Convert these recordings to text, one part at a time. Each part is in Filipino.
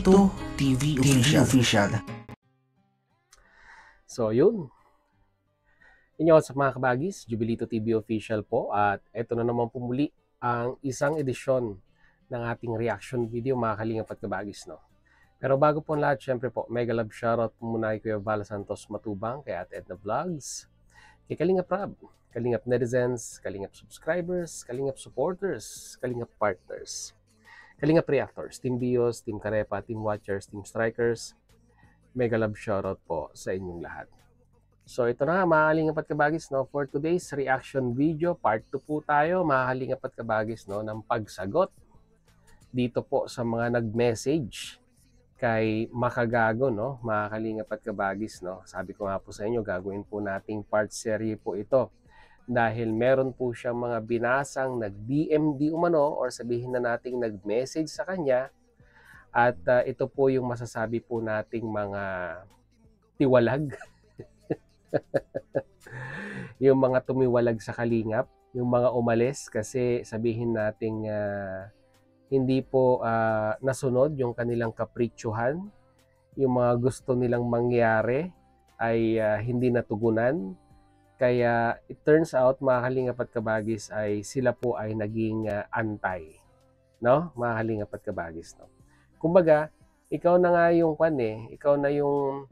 Jubilito TV Official. So yun, inyo sa mga kabagis, Jubilito TV Official po, at eto na naman po muli ang isang edisyon ng ating reaction video, mga kalingap at kabagis, no? Pero bago po lahat, syempre po, mega love shoutout po muna kay Kuya Val Santos Matubang, kay Ate Edna Vlogs, kay Kalingap Rab, Kalingap Netizens, Kalingap Subscribers, Kalingap Supporters, Kalingap Partners, Kalingap Reactors, Team Bios, Team Karepa, Team Watchers, Team Strikers. Mega love shoutout po sa inyong lahat. So ito na nga, mga kalingap at kabagis, no? For today's reaction video, part 2 po tayo, mga kalingap at kabagis, no? Ng pagsagot dito po sa mga nag-message kay Makagago, no? Mga kalingap at kabagis, no? Sabi ko nga po sa inyo, gagawin po nating part series po ito. Dahil meron po siyang mga binasang nag-DM umano, or sabihin na nating nag-message sa kanya. At ito po yung masasabi po nating mga tiwalag. Yung mga tumiwalag sa kalingap, yung mga umalis kasi sabihin nating hindi po nasunod yung kanilang kapritsyohan, yung mga gusto nilang mangyari ay hindi natugunan. Kaya it turns out, mga kalingap at kabagis, ay sila po ay naging antay, no? Mga kalingap at kabagis, no? Kumbaga, ikaw na nga yung ikaw na yung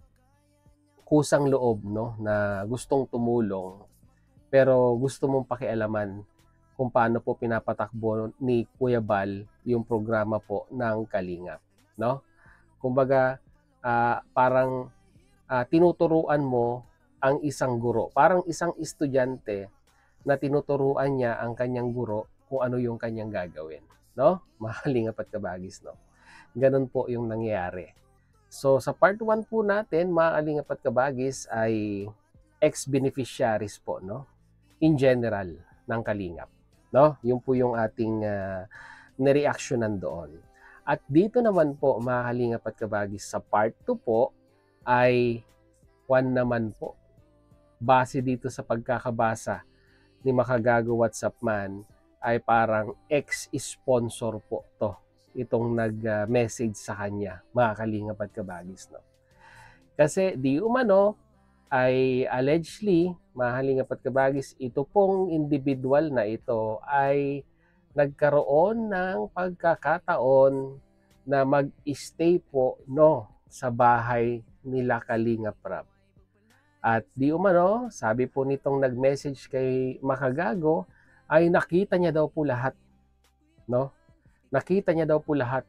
kusang loob, no, na gustong tumulong, pero gusto mong pakialaman kung paano po pinapatakbo ni Kuya Val yung programa po ng Kalingap, no? Kumbaga, parang tinuturuan mo ang isang guro, parang isang estudyante na tinuturuan niya ang kanyang guro kung ano yung kanyang gagawin, no? Mga kalingap at kabagis, no? Ganun po yung nangyayari. So sa part 1 po natin, mga kalingap at kabagis, ay ex-beneficiaries po, no? In general ng kalingap, no? Yung po yung ating nireactionan doon. At dito naman po, mga kalingap at kabagis, sa part 2 po ay naman po, base dito sa pagkakabasa ni Makagago WhatsApp Man, ay parang ex-sponsor po to, itong nag-message sa kanya, mga kalingap at kabagis, no? Kasi di umano ay allegedly, mga kalingap at kabagis, ito pong individual na ito ay nagkaroon ng pagkakataon na mag-stay po, no, sa bahay nila Kalingap Rab. At di umano, sabi po nitong nag-message kay Makagago, ay nakita niya daw po lahat, no? Nakita niya daw po lahat.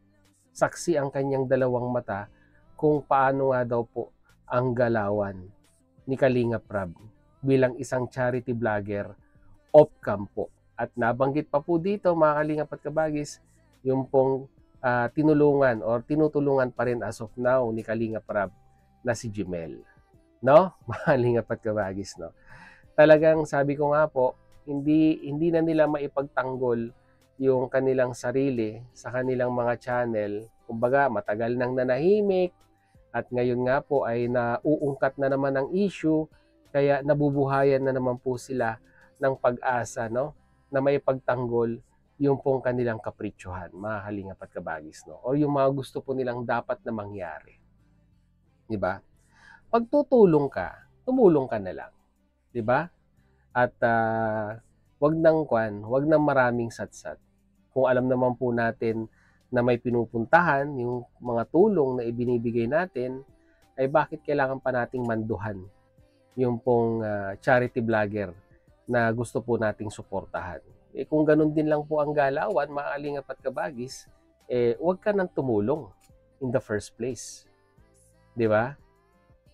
Saksi ang kanyang dalawang mata kung paano nga daw po ang galawan ni Kalingap Rab bilang isang charity vlogger off-cam po. At nabanggit pa po dito, mga kalingap at kabagis, yung pong tinulungan or tinutulungan pa rin as of now ni Kalingap Rab na si Jimel, no? Mga kalingap at kabagis, no? Talagang sabi ko nga po, hindi na nila maipagtanggol yung kanilang sarili sa kanilang mga channel. Kumbaga, matagal nang nanahimik at ngayon nga po ay nauungkat na naman ang issue, kaya nabubuhayan na naman po sila ng pag-asa, no, na maipagtanggol yung pong kanilang kapritsyohan, mga kalingap at kabagis, no, o yung mga gusto po nilang dapat na mangyari. Di ba? Pag tutulong ka, tumulong ka na lang. Di ba? At wag nang maraming satsat. Kung alam naman po natin na may pinupuntahan yung mga tulong na ibinibigay natin, ay bakit kailangan pa nating manduhan yung pong charity vlogger na gusto po nating suportahan? Eh kung ganun din lang po ang galawan, mga kalingap at kabagis, wag ka nang tumulong in the first place. Di ba?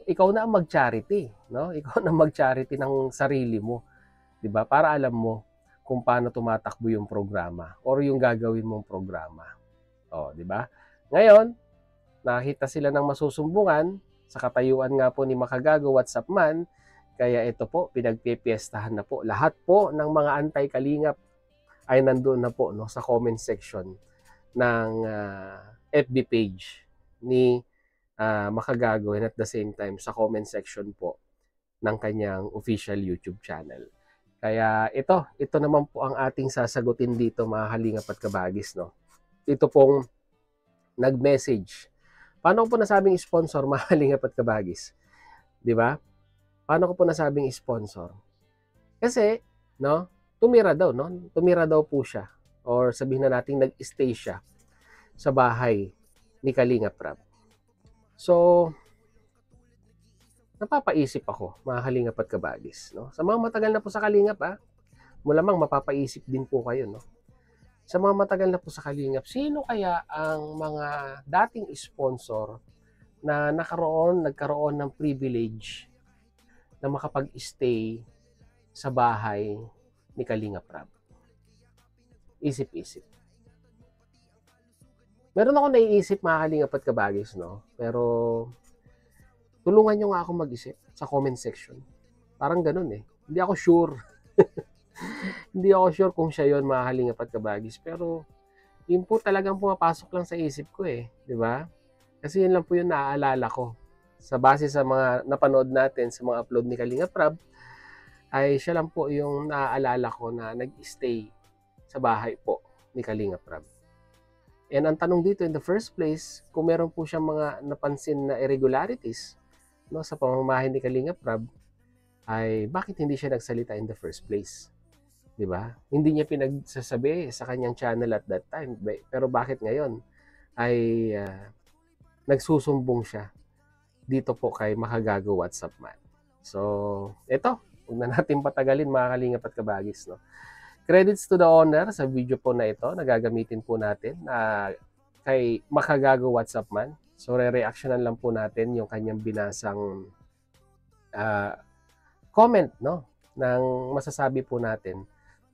Ikaw na ang mag-charity, no? Ikaw na mag-charity ng sarili mo, 'di ba? Para alam mo kung paano tumatakbo yung programa or yung gagawin mong programa. Oh, 'di ba? Ngayon, nakita sila ng masusumbungan sa katayuan nga po ni Makagago WhatsApp Man, kaya ito po, pinagpipiestahan na po. Lahat po ng mga anti-kalingap ay nandoon na po, no, sa comment section ng FB page ni Makagago, and at the same time sa comment section po ng kanyang official YouTube channel. Kaya ito naman po ang ating sasagutin dito, mga kalingap at kabagis, no. Ito pong nag-message Paano ko po nasabing sponsor, mga kalingap at kabagis? Di ba? Paano ko po nasabing sponsor? Kasi, no, tumira daw, no? Tumira daw po siya. Or sabihin na natin, nag-stay siya sa bahay ni Kalingap Rab. So, napapaisip ako, mga kalingap at kabagis, no? Sa mga matagal na po sa kalingap, malamang mapapaisip din po kayo, no? Sa mga matagal na po sa kalingap, sino kaya ang mga dating sponsor na nagkaroon ng privilege na makapag-stay sa bahay ni Kalingap Rab? Isip-isip. Meron ako naiisip, mga kalingap at kabagis, no? Pero tulungan nyo nga ako mag-isip sa comment section. Parang ganun eh. Hindi ako sure. Hindi ako sure kung siya yon, mga kalingap at kabagis. Pero yun po talagang pumapasok lang sa isip ko eh. Di ba? Kasi yun lang po yung naaalala ko. Sa base sa mga napanood natin sa mga upload ni Kalingap Rab, ay siya lang po yung naaalala ko na nag-stay sa bahay po ni Kalingap Rab. And ang tanong dito in the first place, kung meron po siyang mga napansin na irregularities, no, sa pamamahay ni Kalingap Rab, ay bakit hindi siya nagsalita in the first place? Di ba? Hindi niya pinagsasabi sa kanyang channel at that time. Pero bakit ngayon ay nagsusumbong siya dito po kay Makagago WhatsApp Man? So, ito, huwag na natin patagalin, mga kalingap at kabagis, no? Credits to the owner sa video po na ito na gagamitin po natin kay Makagago WhatsApp Man. So, re-reactionan lang po natin yung kanyang binasang comment, no, ng masasabi po natin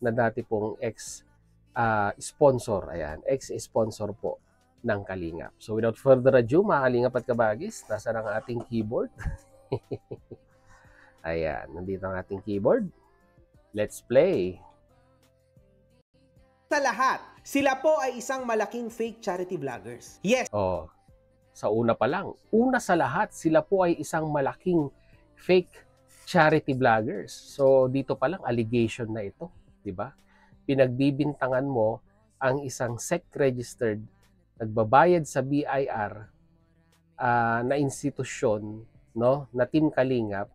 na dati pong ex-sponsor, ex-sponsor po ng Kalingap. So, without further ado, mga kalingap at kabagis, nasa ang ating keyboard. Ayan, nandito ang ating keyboard. Let's play! Sa lahat, sila po ay isang malaking fake charity vloggers. Yes. Oh, sa una pa lang, una sa lahat, sila po ay isang malaking fake charity vloggers. So, dito pa lang, allegation na ito, di ba? Pinagbibintangan mo ang isang SEC-registered, nagbabayad sa BIR na institusyon, no, na Team Kalingap,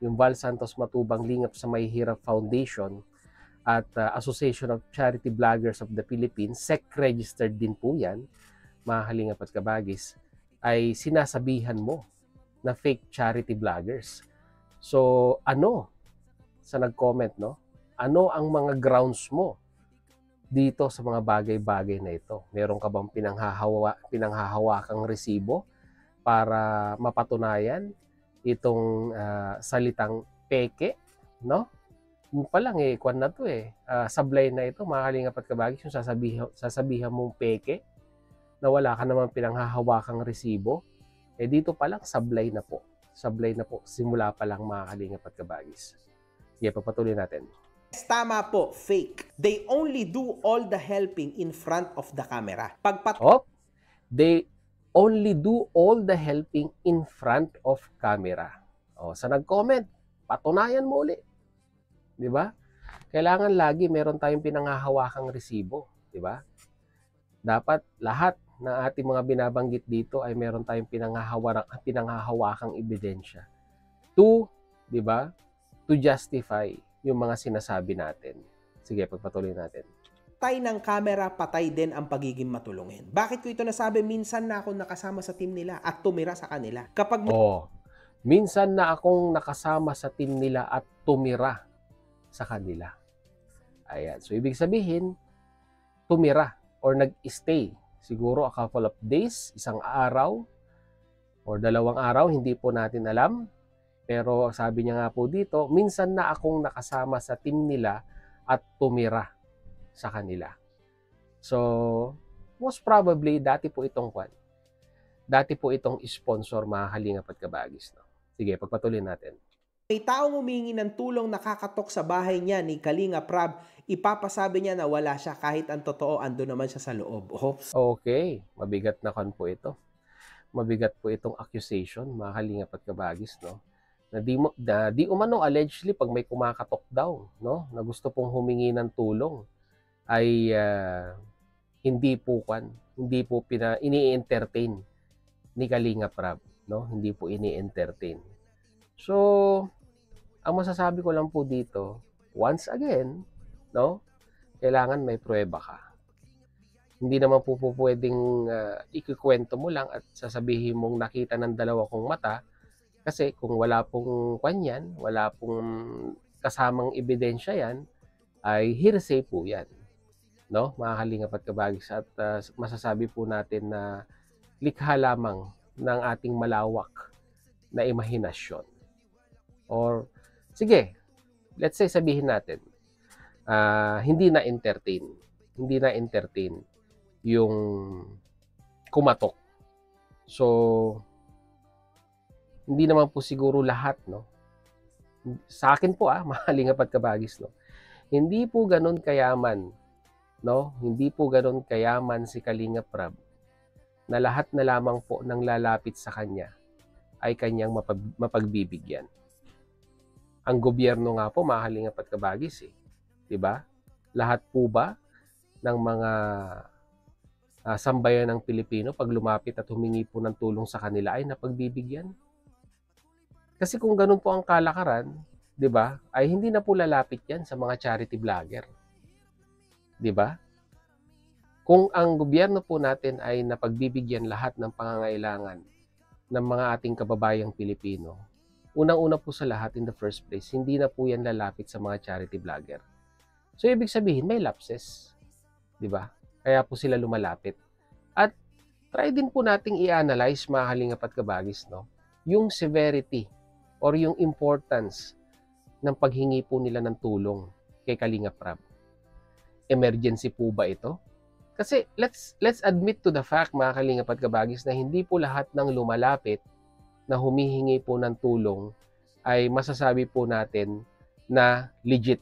yung Val Santos Matubang Lingap sa Mahihirap Foundation at Association of Charity Vloggers of the Philippines, SEC-registered din po yan, mga kalingap at kabagis, ay sinasabihan mo na fake charity vloggers. So, ano sa nag-comment, no? Ano ang mga grounds mo dito sa mga bagay-bagay na ito? Meron ka bang pinanghahawakang resibo para mapatunayan itong salitang peke, no? Yung pa lang kwan na to sablay na ito, mga kalingap at kabagis, yung sasabihan mong peke na wala ka naman pinanghahawakang resibo, dito pa lang sablay na po. Sablay na po, simula pa lang, mga kalingap at kabagis. Sige, papatuloy natin. Tama po, fake. They only do all the helping in front of the camera. They only do all the helping in front of camera. Sa nag-comment, patunayan mo ulit. Di ba? Kailangan lagi meron tayong pinanghahawakang resibo. Di ba? Dapat lahat ng ating mga binabanggit dito ay meron tayong pinanghahawakang ebidensya to, di ba, to justify yung mga sinasabi natin. Sige, pagpatuloy natin. Patay ng camera, patay din ang pagiging matulungin. Bakit ko ito nasabi? Minsan na ako nakasama sa team nila at tumira sa kanila. Minsan na akong nakasama sa team nila at tumira sa kanila. Ayan. So, ibig sabihin, tumira or nag-stay. Siguro a couple of days, isang araw, or 2 araw, hindi po natin alam. Pero sabi niya nga po dito, minsan na akong nakasama sa team nila at tumira sa kanila. So, most probably, dati po itong sponsor, mga kalingap at kabagis, no? Sige, pagpatuloy natin. May taong humingi ng tulong nakakatok sa bahay niya ni Kalingap Rab, ipapasabi niya na wala siya kahit ang totoo ando naman siya sa loob. Okay, mabigat na kan po ito. Mabigat po itong accusation, mga kalingap at kabagis, no? Na di umano allegedly pag may kumakatok daw, no, na gusto pong humingi ng tulong ay hindi po ini-entertain ni Kalingap Rab, no? Hindi po ini-entertain. So, ang masasabi ko lang po dito, once again, no? Kailangan may pruweba ka. Hindi naman po pwedeng ikikwento mo lang at sasabihin mong nakita ng dalawa kong mata, kasi kung wala pong kanyan, wala pong kasamang ebidensya yan, ay hearsay po yan. No? Mga kalingap at kabagis. At masasabi po natin na likha lamang ng ating malawak na imahinasyon. Or, sige, let's say sabihin natin, hindi na-entertain yung kumatok. So, hindi naman po siguro lahat, no? Sa akin po, mahalingap at kabagis, no? Hindi po ganun kayaman, no? Hindi po ganun kayaman si Kalingap Rab na lahat na lamang po ng lalapit sa kanya ay kanyang mapagbibigyan. Ang gobyerno nga po, mahalingap at kabagis, eh. 'Di ba? Lahat po ba ng mga sambayan ng Pilipino pag lumapit at humingi po ng tulong sa kanila ay napagbibigyan? Kasi kung ganun po ang kalakaran, 'di ba? Ay hindi na po lalapit 'yan sa mga charity vlogger. 'Di ba? Kung ang gobyerno po natin ay napagbibigyan lahat ng pangangailangan ng mga ating kababayang Pilipino, unang-una po sa lahat, in the first place, hindi na po 'yan lalapit sa mga charity vlogger. So ibig sabihin may lapses, 'di ba? Kaya po sila lumalapit. At try din po nating i-analyze, mga kalingap at kabagis, no? Yung severity or yung importance ng paghingi po nila ng tulong kay Kalingap Rab. Emergency po ba ito? Kasi let's admit to the fact, mga kalingap at kabagis, na hindi po lahat ng lumalapit na humihingi po ng tulong ay masasabi po natin na legit.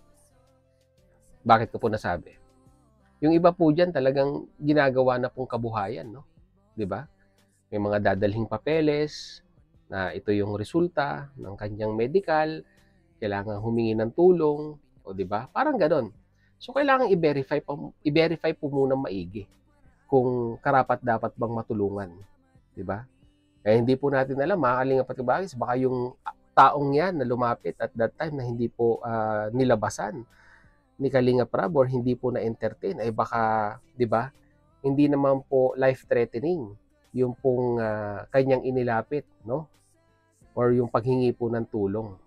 Bakit ko po nasabi? Yung iba po dyan talagang ginagawa na pong kabuhayan, no? 'Di ba? May mga dadalhing papeles na ito yung resulta ng kanyang medical, kailangan humingi ng tulong, o 'di ba? Parang ganoon. So kailangan i-verify po muna maigi kung karapat dapat bang matulungan, 'di ba? Eh hindi po natin alam, mga kalingap at kabagis, baka yung taong yan na lumapit at that time na hindi po nilabasan ni Kalingap Rab or hindi po na-entertain, ay baka, 'di ba? Hindi naman po life-threatening yung pong kanyang inilapit, no? Or yung paghingi po ng tulong,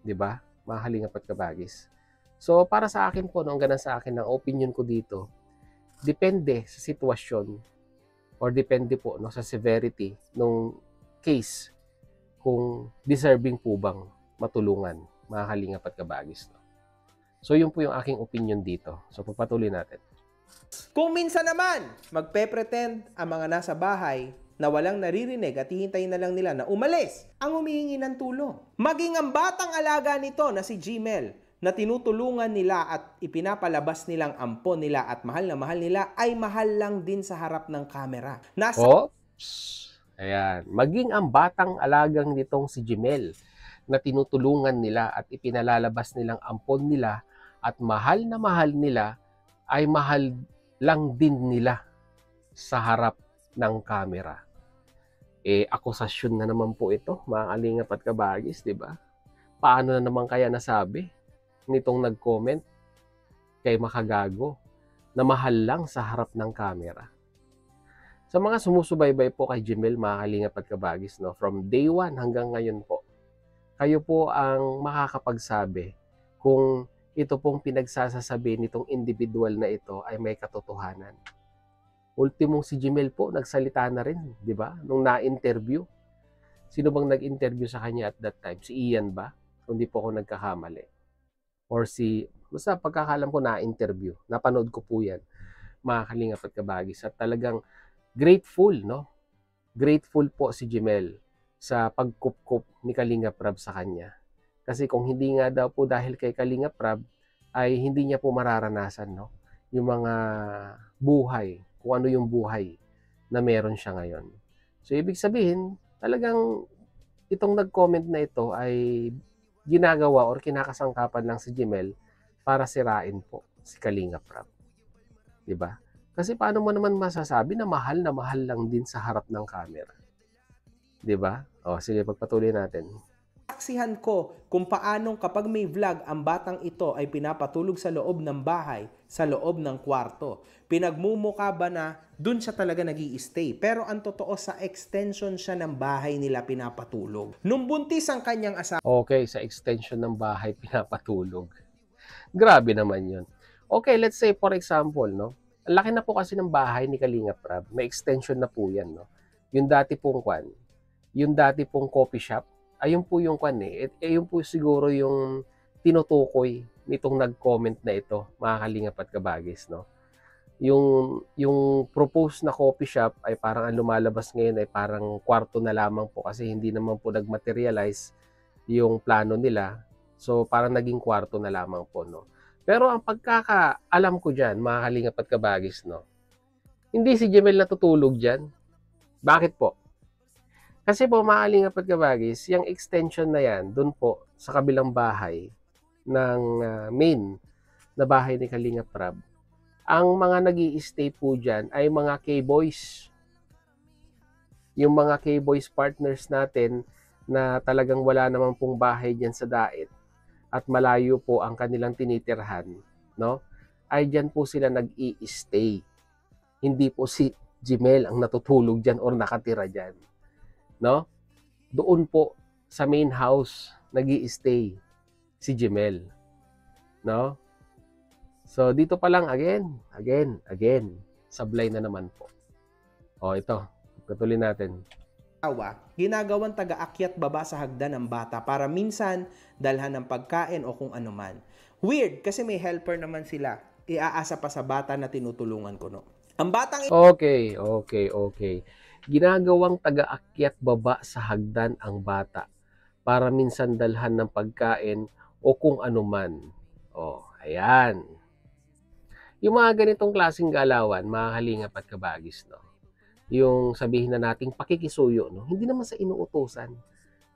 'di ba? Mga kalingap at kabagis. So para sa akin po, ang ganun sa akin ng opinion ko dito, depende sa sitwasyon or depende po, no, sa severity ng case kung deserving po bang matulungan, mga kalingap at kabagis, no? So yun po yung aking opinion dito. So papatuloy natin. Kung minsan naman, magpe-pretend ang mga nasa bahay na walang naririnig at hihintayin na lang nila na umalis ang humihingi ng tulong. Maging ang batang alaga nito na si Gmail na tinutulungan nila at ipinapalabas nilang ampon nila at mahal na mahal nila ay mahal lang din sa harap ng kamera. Ayan. Maging ang batang alagang nitong si Gmail na tinutulungan nila at ipinalalabas nilang ampon nila at mahal na mahal nila ay mahal lang din nila sa harap ng kamera. Eh, akusasyon na naman po ito, mga kalingap at kabagis, di ba? Paano na naman kaya nasabi nitong nag-comment kay Makagago na mahal lang sa harap ng kamera? Sa mga sumusubaybay po kay Gmail, mga kalingap at kabagis, no, from day 1 hanggang ngayon po, kayo po ang makakapagsabi kung ito pong pinagsasasabi nitong individual na ito ay may katotohanan. Ultimong si Gmail po, nagsalita na rin, di ba? Nung na-interview. Sino bang nag-interview sa kanya at that time? Si Ian ba? Kung di po ako nagkakamali. Or basta pagkakalam ko na-interview. Napanood ko po yan, mga kalingap at kabagis. At talagang grateful, no? Grateful po si Gmail sa pagkup-kup ni Kalingap Rab sa kanya. Kasi kung hindi nga daw po dahil kay Kalingap Rab, ay hindi niya po mararanasan, no, yung mga buhay, kung ano yung buhay na meron siya ngayon. So ibig sabihin, talagang itong nag-comment na ito ay ginagawa or kinakasangkapan lang si Gmail para sirain po si Kalingap Rab. 'Di ba? Kasi paano mo naman masasabi na mahal lang din sa harap ng camera? 'Di ba? O, sige, pagpatuloy natin. Saksihan ko kung paanong kapag may vlog, ang batang ito ay pinapatulog sa loob ng bahay, sa loob ng kwarto. Pinagmumukha ba na dun siya talaga nag-i-stay? Pero ang totoo, sa extension siya ng bahay nila pinapatulog. Nung buntis ang kanyang asawa, Okay, sa extension ng bahay pinapatulog. Grabe naman 'yun. Okay, let's say for example, no. Ang laki na po kasi ng bahay ni Kalingap Rab. May extension na po 'yan, no. Yung dati pong coffee shop, ayun po yung ayun po siguro yung tinutukoy nitong nag-comment na ito, mga Kalingap at Kabagis, no. Yung proposed na coffee shop ay parang ang lumalabas ngayon ay parang kwarto na lamang po kasi hindi naman po nag-materialize yung plano nila. So parang naging kwarto na lamang po, no. Pero ang pagkakaalam ko diyan, mga Kalingap at Kabagis, no. Hindi si Jemel natutulog diyan. Bakit po? Kasi po, mga Kalingap at Kabagis, yung extension na yan, dun po sa kabilang bahay ng main na bahay ni Kalingap Rab, ang mga nag-i-stay po dyan ay mga K-boys. Yung mga K-boys partners natin na talagang wala naman pong bahay dyan sa Daet at malayo po ang kanilang tinitirhan, no? Ay dyan po sila nag-i-stay. Hindi po si Jemel ang natutulog dyan or nakatira dyan, no? Doon po sa main house nag-i-stay si Jemel, no? So dito pa lang again, sablay na naman po. O ito, patuloy natin. ginagawang taga-akyat baba sa hagdan ng bata para minsan dalhan ng pagkain o kung ano man. Weird kasi may helper naman sila. Iaasa pa sa bata na tinutulungan ko, no? Ang batang Okay. Ginagawang taga-akyat baba sa hagdan ang bata para minsan dalhan ng pagkain o kung ano man. O, ayan. Yung mga ganitong klaseng galawan, mga Kalingap at Kabagis, no? Yung sabihin na nating pakikisuyo, no? Hindi naman sa inuutosan.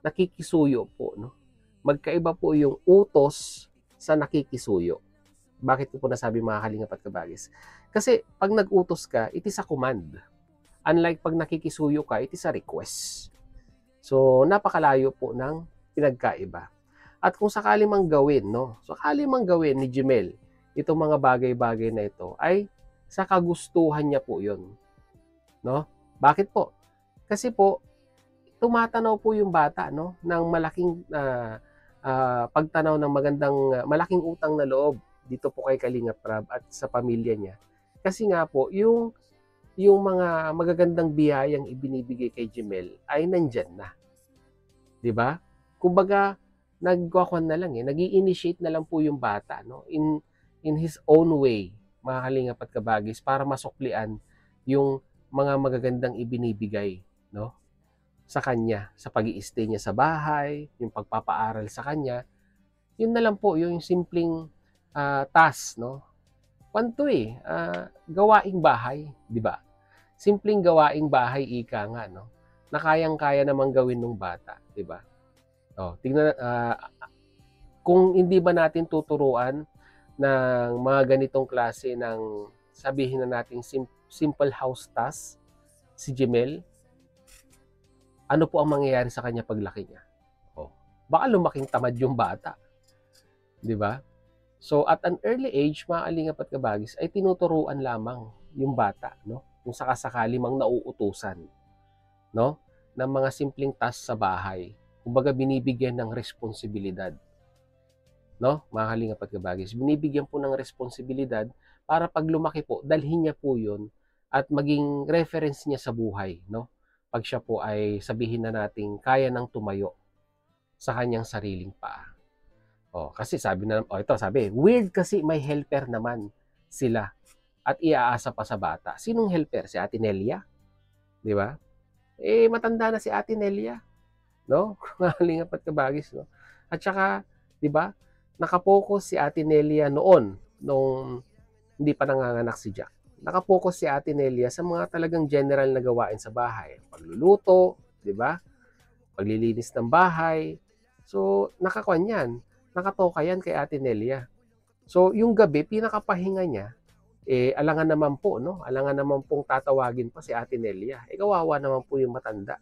Nakikisuyo po, no? Magkaiba po yung utos sa nakikisuyo. Bakit ko po nasabi, mga Kalingap at Kabagis? Kasi pag nag-utos ka, it is a command. Unlike pag nakikisuyo ka, it is a request. So, napakalayo po ng pinagkaiba. At kung sakali mang gawin, no? Sakali mang gawin ni Jemel, itong mga bagay-bagay na ito, ay sa kagustuhan niya po yun. No? Bakit po? Kasi po, tumatanaw po yung bata, no? Ng malaking pagtanaw ng malaking utang na loob dito po kay Kalingap Rab at sa pamilya niya. Kasi nga po, yung mga magagandang biyayang ibinibigay kay Jemel ay nandyan na. 'Di ba? Kumbaga, nagkukuhan na lang nag-i-initiate na lang po yung bata, no? In his own way, mga Kalingap at Kabagis, para masuklian yung mga magagandang ibinibigay, no? Sa kanya, sa pag-i-stay niya sa bahay, yung pagpapaaral sa kanya. Yun na lang po, yung simpleng task, no? Kwanto gawaing bahay, 'di ba? Simpleng gawaing bahay, ika nga, no? Na kayang-kaya namang gawin ng bata, 'di ba? Oh, tingnan kung hindi ba natin tuturuan ng mga ganitong klase ng, sabihin na nating simple house task si Jemel, ano po ang mangyayari sa kanya paglaki niya? Oh, baka lumaking tamad yung bata, 'di ba? So at an early age, mga Kalingap at Kabagis, ay tinuturuan lamang yung bata, no? Kung sakasakali mang nauutusan, no? Ng mga simpleng task sa bahay. Kumbaga, binibigyan ng responsibilidad, no? Mga Kalingap at Kabagis, binibigyan po ng responsibilidad para pag lumaki po, dalhin niya po yun at maging reference niya sa buhay, no? Pag siya po ay, sabihin na nating, kaya nang tumayo sa kanyang sariling paa. Oh, kasi sabi, weird kasi may helper naman sila at iaasa pa sa bata. Sinong helper? Si Ate Nelia? 'Di ba? Matanda na si Ate Nelia, no? Kalingap at Kabagis, no? At saka, 'di ba? Nakapokus si Ate Nelia nung hindi pa nanganganak si Jack. Nakapokus si Ate Nelia sa mga talagang general na gawain sa bahay. Pagluluto, 'di ba? Paglilinis ng bahay. So, nakakuan yan. Nakatoka yan kay Ate Nelia. So, yung gabi, pinakapahinga niya, alangan naman po, no? Alangan naman pong tatawagin pa si Ate Nelia. Kawawa naman po yung matanda.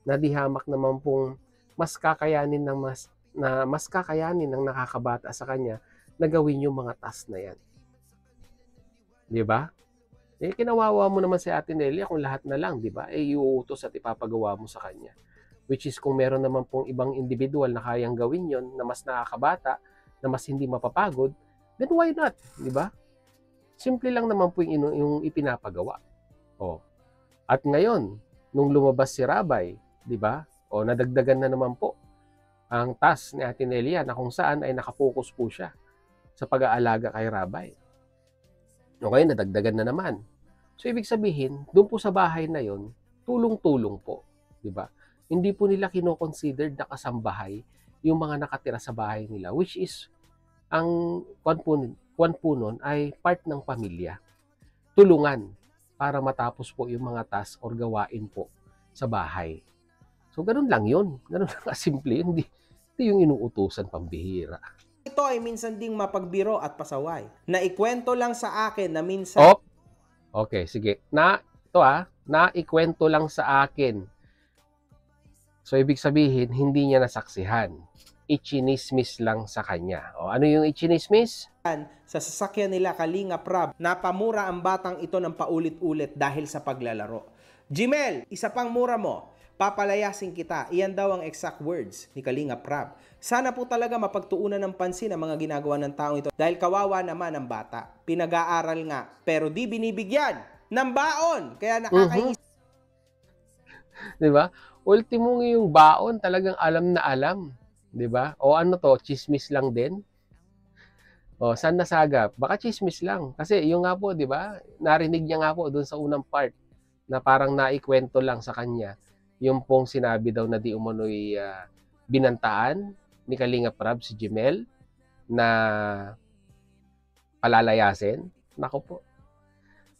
na di hamak naman pong mas kakayanin ng nakakabata sa kanya na gawin yung mga task na yan. Di ba? Eh, kinawawa mo naman si Ate Nelia kung lahat na lang, di ba? Eh, iuutos at ipapagawa mo sa kanya. Which is kung meron naman pong ibang individual na kayang gawin yon na mas nakakabata, na mas hindi mapapagod, then why not? Di ba? Simple lang naman po yung ipinapagawa. Oh. At ngayon, nung lumabas si Rabay, di ba? O nadagdagan na naman po ang task ni Ate Nelia na kung saan ay nakafocus po siya sa pag-aalaga kay Rabay. Okay, nadagdagan na naman. So, ibig sabihin, doon po sa bahay na yon, tulong-tulong po. Di ba? Hindi po nila kino-considered na kasambahay yung mga nakatira sa bahay nila, which is, ang kwan po nun ay part ng pamilya. Tulungan para matapos po yung mga task or gawain po sa bahay. So, ganun lang yun. Ganun lang kasimple. Hindi yung inuutusan pambihira. Ito ay minsan ding mapagbiro at pasaway. Naikwento lang sa akin na minsan... Oh, okay, sige. Naikwento lang sa akin. So, ibig sabihin, hindi niya nasaksihan. Ichinismis lang sa kanya. O, ano yung ichinismis? Sa sasakyan nila Kalinga Prab, napamura ang batang ito ng paulit-ulit dahil sa paglalaro. Jimel, isa pang mura mo. Papalayasin kita. Iyan daw ang exact words ni Kalinga Prab. Sana po talaga mapagtuunan ng pansin ang mga ginagawa ng taong ito dahil kawawa naman ang bata. Pinag-aaral nga pero di binibigyan ng baon. Kaya nakakainis. Diba? Ultimo yung baon talagang alam na alam. Diba? O ano to, chismis lang din? O saan nasagap? Baka chismis lang. Kasi yung nga po, diba? Narinig niya nga po doon sa unang part na parang naikwento lang sa kanya. Yung pong sinabi daw na di umano'y binantaan ni Kalinga Prab si Jimel na palalayasin. Nako po.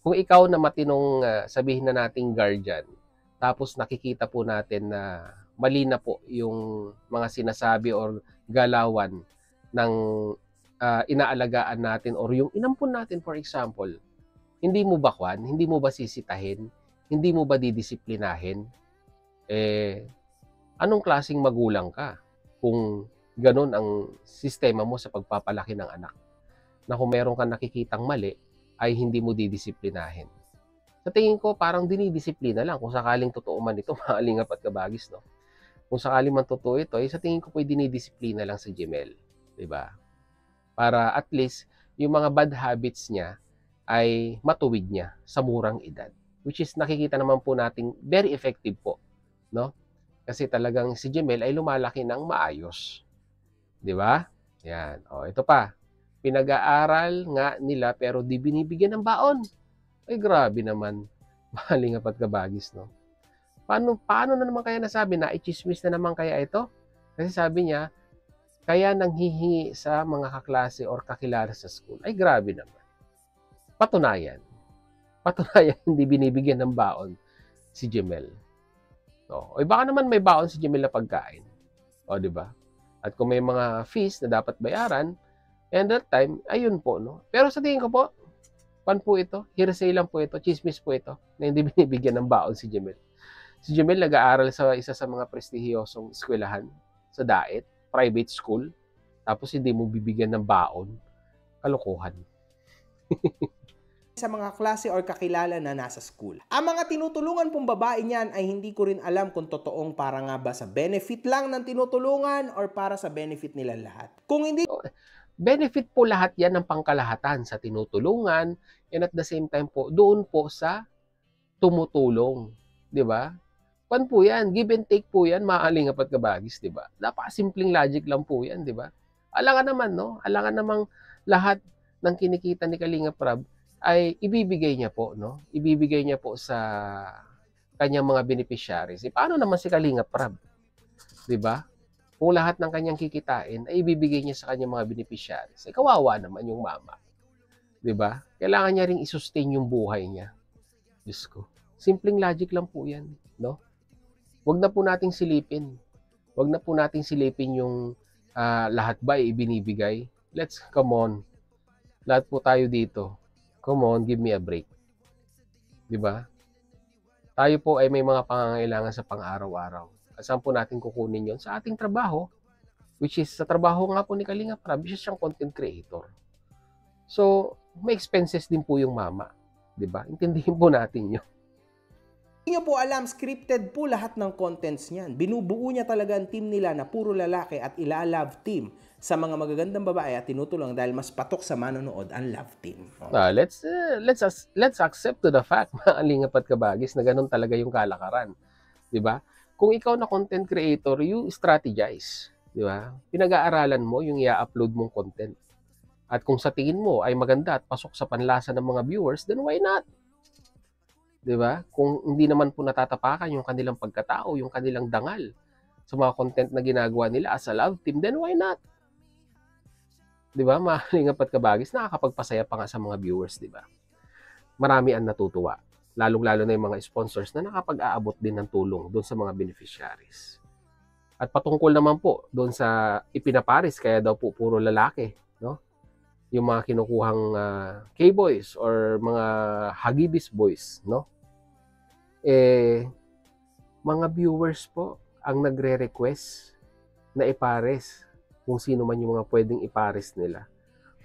Kung ikaw na matinong sabihin na nating guardian, tapos nakikita po natin na mali na po yung mga sinasabi or galawan ng inaalagaan natin or yung inampun natin, for example, hindi mo ba hindi mo ba sisitahin? Hindi mo ba didisiplinahin? Anong klaseng magulang ka kung ganun ang sistema mo sa pagpapalaki ng anak? Na kung meron kang nakikitang mali, ay hindi mo didisiplinahin. Sa tingin ko, parang dinidisiplina lang. Kung sakaling totoo man ito, Maalingap at Kabagis, no? Kung sakaling man totoo ito, sa tingin ko po dinidisiplina lang si Jimel. Diba? Para at least, yung mga bad habits niya ay matuwid niya sa murang edad. Which is nakikita naman po nating very effective po. No? Kasi talagang si Jimel ay lumalaki ng maayos. Di ba? Yan. O, ito pa. Pinag-aaral nga nila pero di binibigyan ng baon. Ay, grabe naman. Maalingap at Kabagis, no? Paano na naman kaya nasabi na ichismis na naman kaya ito? Kasi sabi niya, kaya nanghihingi sa mga kaklase or kakilala sa school. Ay, grabe naman. Patunayan, hindi binibigyan ng baon si Jimel. No. O baka naman may baon si Jimel na pagkain. O, di ba? At kung may mga fees na dapat bayaran, and that time, ayun po, no? Pero sa tingin ko po, po ito, hearsay lang po ito, chismis po ito, na hindi binibigyan ng baon si Jimel. Si Jimel nag-aaral sa isa sa mga prestihiyosong eskwelahan sa Daet, private school, tapos hindi mo bibigyan ng baon. Kalokohan. Sa mga klase or kakilala na nasa school. Ang mga tinutulungan pong babae niyan ay hindi ko rin alam kung totoong para nga ba sa benefit lang ng tinutulungan or para sa benefit nila lahat. Kung hindi... Benefit po lahat yan ng pangkalahatan sa tinutulungan and at the same time po, doon po sa tumutulong. Di ba? Pan po yan, give and take po yan, Maalingap at Kabagis, di ba? Napakasimpleng logic lang po yan, di ba? Alangan naman, no? Alangan namang lahat ng kinikita ni Kalinga Prab ay ibibigay niya po, no? Ibibigay niya po sa kanyang mga beneficiaries. Paano naman si Kalinga Prab? 'Di ba? Kung lahat ng kanyang kikitain ay ibibigay niya sa kanyang mga beneficiaries. Kawawa naman yung mama. 'Di ba? Kailangan niya ring i-sustain yung buhay niya. Diyos ko. Simpleng logic lang po 'yan, no? Huwag na po nating silipin. Huwag na po nating silipin yung lahat ba ay ibinibigay. Come on. Lahat po tayo dito. Come on, give me a break. 'Di ba? Tayo po ay may mga pangangailangan sa pang-araw-araw. Saan po natin kukunin yon? Sa ating trabaho, which is sa trabaho nga po ni Kalingap Rab, siya siyang content creator. So, may expenses din po yung mama. Diba? Intindihin po natin yun. Hindi nyo po alam, scripted po lahat ng contents niyan. Binubuo niya talaga ang team nila na puro lalaki at ila-love team sa mga magagandang babae at tinutulong dahil mas patok sa manonood ang love team. Let's accept to the fact, mga Kalingap at Kabagis, na ganun talaga yung kalakaran. Diba? Kung ikaw na content creator, you strategize. Diba? Pinag-aaralan mo yung i-upload mong content. At kung sa tingin mo ay maganda at pasok sa panlasa ng mga viewers, then why not? Diba? Kung hindi naman po natatapakan yung kanilang pagkatao, yung kanilang dangal sa mga content na ginagawa nila as a love team, then why not? Diba? Mga Kalingap at Kabagis, nakakapagpasaya pa nga sa mga viewers, diba? Marami ang natutuwa. Lalong-lalo na yung mga sponsors na nakapag-aabot din ng tulong doon sa mga beneficiaries. At patungkol naman po doon sa ipinaparis, kaya daw po puro lalaki, no? Yung mga kinukuhang K-boys or mga Hagibis boys, no? Mga viewers po ang nagre-request na ipares kung sino man yung mga pwedeng ipares nila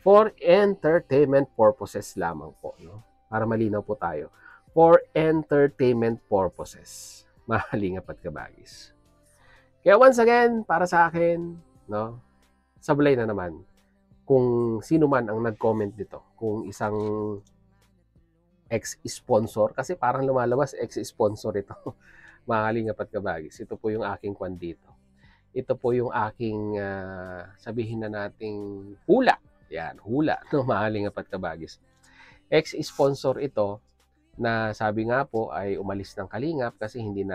for entertainment purposes lamang po, no? Para malinaw po tayo. For entertainment purposes. Mga Kalingap at Kabagis. Kaya once again, para sa akin, no? Sablay na naman kung sino man ang nag-comment dito, kung isang ex-sponsor, kasi parang lumalabas ex-sponsor ito, mga Kalingap at Kabagis. Ito po yung aking kwan dito. Ito po yung aking, sabihin na nating hula. Yan, hula, no, mga Kalingap at Kabagis. Ex-sponsor ito na sabi nga po ay umalis ng Kalingap kasi hindi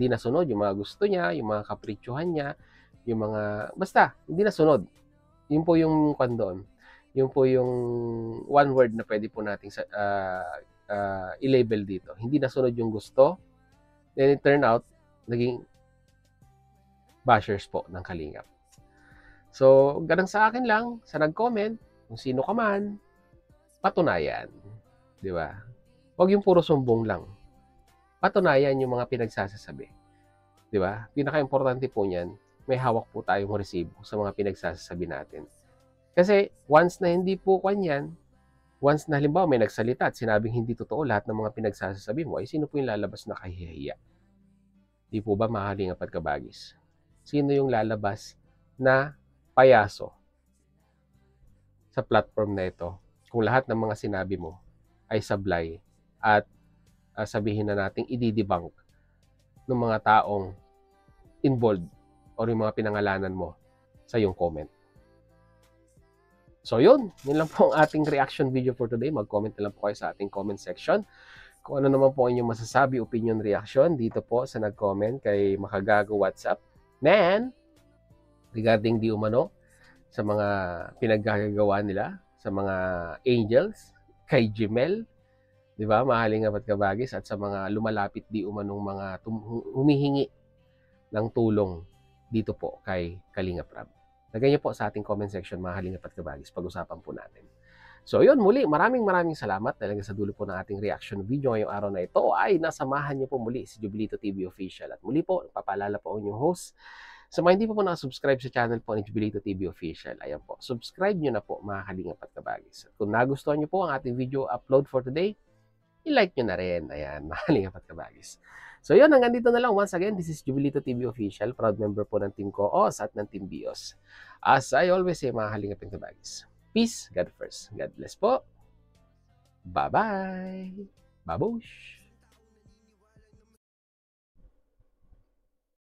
nasunod yung mga gusto niya, yung mga kapritsyohan niya, yung mga, basta, hindi nasunod. Yun po yung doon. Yun po yung one word na pwede po nating i-label dito. Hindi nasunod yung gusto. Then it turned out, naging bashers po ng Kalingap. So, ganun sa akin lang, sa nag-comment, kung sino ka man, patunayan. Di ba? Huwag yung puro sumbong lang. Patunayan yung mga pinagsasasabi. Di ba? Pinaka-importante po niyan, may hawak po tayong resibo sa mga pinagsasabi natin. Kasi once na hindi po kanyan, once na halimbawa may nagsalita at sinabing hindi totoo lahat ng mga pinagsasabi mo, ay sino po yung lalabas na kahihiya? Di po ba, mga Kalingap at Kabagis? Sino yung lalabas na payaso sa platform na ito kung lahat ng mga sinabi mo ay sablay at sabihin na nating i-debunk ng mga taong involved or yung mga pinangalanan mo sa iyong comment. So yun lang po ang ating reaction video for today. Mag-comment na lang po kayo sa ating comment section. Kung ano naman po inyong masasabi, opinion, reaction dito po sa nag-comment kay Makagago WhatsApp. Man, regarding di umano sa mga pinaggagawa nila, sa mga angels, kay Jimel, di ba, mga Kalingap at Kabagis, at sa mga lumalapit di umanong mga humihingi ng tulong dito po kay Kalingap Rab. Lagay niyo po sa ating comment section, mga Kalingap at Kabagis, pag-usapan po natin. So yun, muli, maraming salamat talaga sa dulo po ng ating reaction video ngayong araw na ito ay nasamahan niyo po muli si Jubilito TV Official. At muli po, papaalala po ang inyong host. Sa mga hindi po nakasubscribe sa channel po ni Jubilito TV Official, ayan po, subscribe nyo na po, mga Kalingap at Kabagis. At kung nagustuhan nyo po ang ating video upload for today, i-like nyo na rin. Ayan, mga Kalingap at Kabagis. So yun, hanggang dito na lang. Once again, this is Jubilito TV Official, proud member po ng Team Koos at ng Team Bios. As I always say, mga Kalingap at Kabagis, peace, God first. God bless po. Bye-bye. Babush.